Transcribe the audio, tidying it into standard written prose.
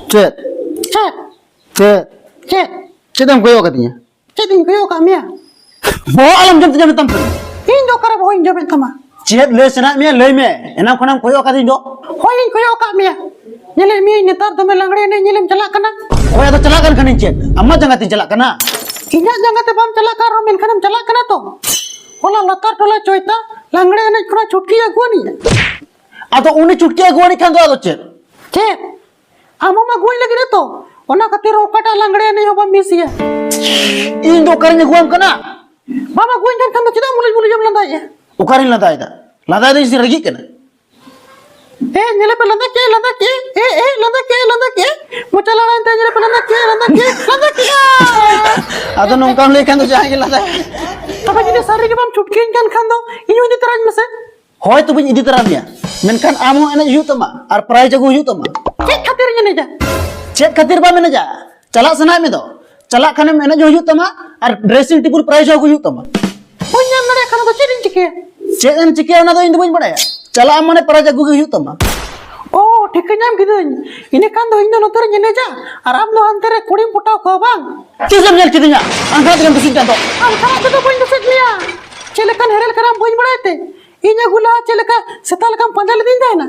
Cek, Cek, cek, cek. cek yang koyo katanya. Cek din koyo kamia. Bawa alam jam tu jam tampil. Ing do kara boin jabe tama. Cek le senak mia le me. Enam konam koyo katanya do. Hoin koyo kamia. Nyele mi netar do melangre ne nyelem celak kana. Koyo ada celakan kan cek. Amma jangan celak kana. Inya jangan te bam celak karo men kanam celak kana to. Ola latar tola choita langre ne kura chutki agwa ni. Atau uni cutki gua ni kan do ado cek. Cek. Amo ma goi lagi to. Ona katir okata langre ne hoba misia. Indo karnya gua kana. Mama goi kan kan cida mulai jam landa ya. Ukarin lada ida. Lada ida isi ragi kana. Nyele pe landa ke landa ke. Muchala landa nyele pe landa ke. Atau nongkam le kan do jangan lada. Apa jadi sari ke bam chutkin kan do. Inyo di teraj mese. Hoy tu bin idi terangnya. Menkan amo enak yutama. Ar prize jago yutama. Cek khatirnya ne ja. Cek khatir ba mena ja. Calak sana me do. Calak kane mena jo yutama. Ar dressing table prize jago yutama. Punya nare kana do cedin cike. Cek en cike na do indu bin badaya. Calak amane prize jago yutama. Oh, tiknya am gitu. Ini kan do indo notor nyene ja. Aram do antere kudim putau ko bang. Kisam nyal kitinya. Angkat dengan kesin tanto. Am kana to poin set liya. Celekan herel karam poin badaite. Inya gula celeka setal kam pandal din dai na.